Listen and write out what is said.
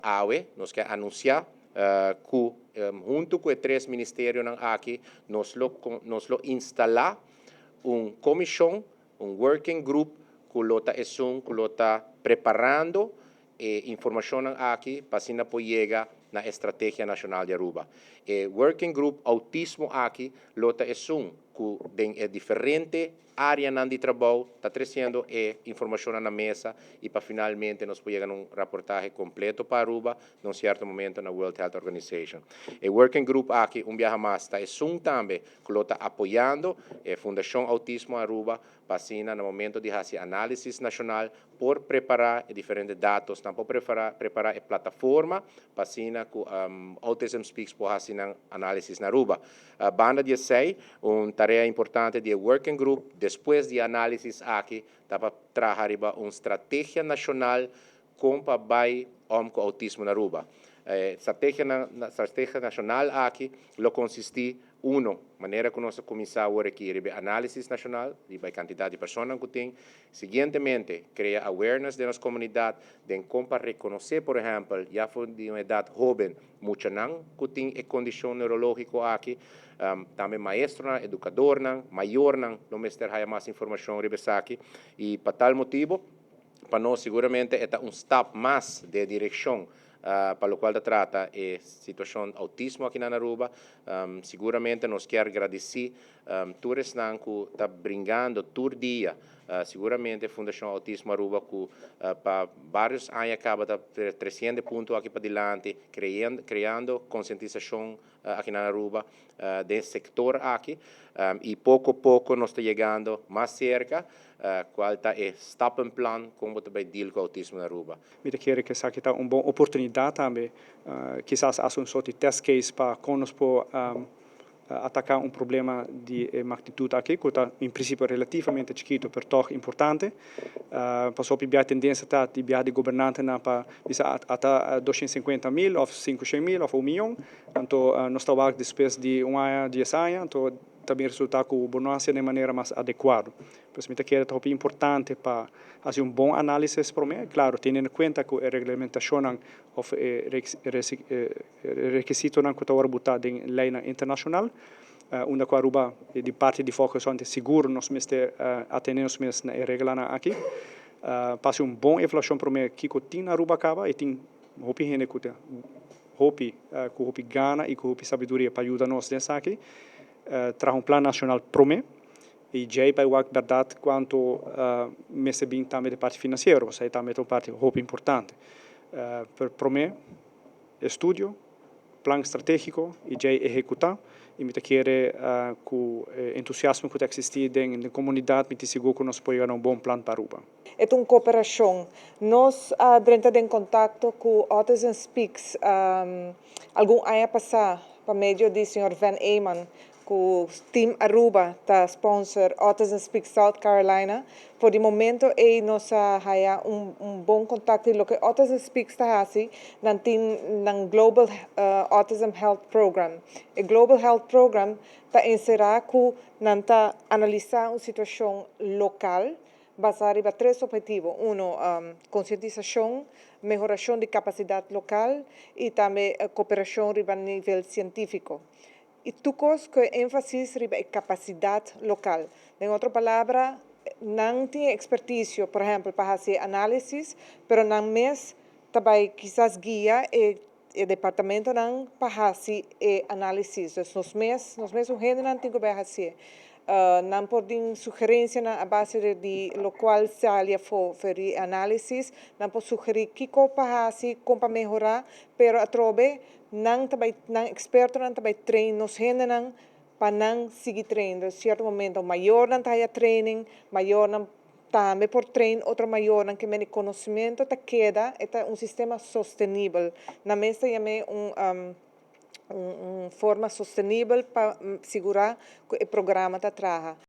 AWE, nós quer anunciar que, junto com os 3 ministérios aqui, nós lo instalar comissão, working group, que está preparando informação aqui para assim chegar na estratégia nacional de Aruba. Working group autismo aqui, lota que em diferente área de trabalho está trazendo informação na mesa e para finalmente nós podemos chegar reportaje completo para Aruba num certo momento na World Health Organization. O working group aqui, viaje mais, está também que está apoiando a Fundação Autismo Aruba para assim no momento de fazer análise nacional por preparar diferentes dados, para preparar a plataforma para assim que Autism Speaks por fazer análise na Aruba. Banda 16, tarefa importante de working group, depois de análise aqui, para trabalhar uma estratégia nacional com com autismo na Aruba. Estratégia nacional aqui, consiste maneira que nós começamos aqui, análise nacional, a quantidade de pessoas que tem. Seguintemente, criar awareness da nossa comunidade, de como reconhecer, por exemplo, já foi de uma idade jovem, muito não que tem condição neurológica aqui, também maestro, educador, maior, não mestre mais informação aqui, e para tal motivo, para nós seguramente é step mais de direção para o qual trata a situação autismo aqui na Aruba. Seguramente nós queremos agradecer todos que estão brindando todo dia. Seguramente a Fundação Autismo Aruba, que para vários anos acaba trazendo pontos aqui para diante, criando conscientização aqui na Aruba, desse sector aqui, e pouco a pouco nós estamos chegando mais cerca, qual está o step and plan como vai deal com o autismo na Aruba. Eu quero que essa está uma boa oportunidade também, quizás fazer sorte de test case para conosco atacar problema de magnitude aqui, que está em princípio relativamente chiquito, mas toch importante. Passou a a tendência de governante para até 250.000, ou 500.000, ou 1 milhão. Então, nós estamos depois de 1 ano, 10 anos, então também resulta com bonança de maneira mais adequada. Por isso, que é importante para fazer bom análise para mim. Claro, tendo em conta que a regulamentação ou requisito que está arbutado em lei internacional, onde a Aruba de parte de foco é seguro nós mesmos atendemos na regra aqui. Passe boa evolução para mim que tem na Aruba acaba e tem hopi gente que hopi gana e que hopi sabedoria para ajudar nós nessa aqui. Traz plano nacional para mim e já para a verdade quanto me se bem também de parte financeira, ou seja, também uma parte hopi importante. Para mim, estudo, plano estratégico e já executar. E me quero com entusiasmo que existe na comunidade, me seguro que nós podemos bom plano para Aruba. É uma cooperação. Nós estamos em contato com Autism Speaks algum ano passado, por meio do Sr. Van Eyman, que o Team Aruba está sponsor Autism Speaks South Carolina. Por o momento, nós temos bom contato com o que Autism Speaks está fazendo no Global Autism Health Program. O Global Health Program está encerrado que nós analisar uma situação local, baseada em 3 objetivos. Conscientização, melhoração de capacidade local e também cooperação a nível científico. E tudo que ênfase na capacidade local. Em outra palavra, não tem expertise, por exemplo, para fazer análises, mas não mesmo também quizás guia o departamento não para fazer análises. Nós mesmos o gente não tem que fazer. Não podem sugerência na base de lo qual se alia fazer análises, não pode sugerir que para fazer, como para melhorar, mas a trobe não experto não também treino, nos gente não para não seguir treinando. Em certo momento, maior não está training, maior não também por treino, outro maior não que o conhecimento te queda, é sistema sustentável. Na mesa é uma forma sustentável para segurar que o programa trabalha.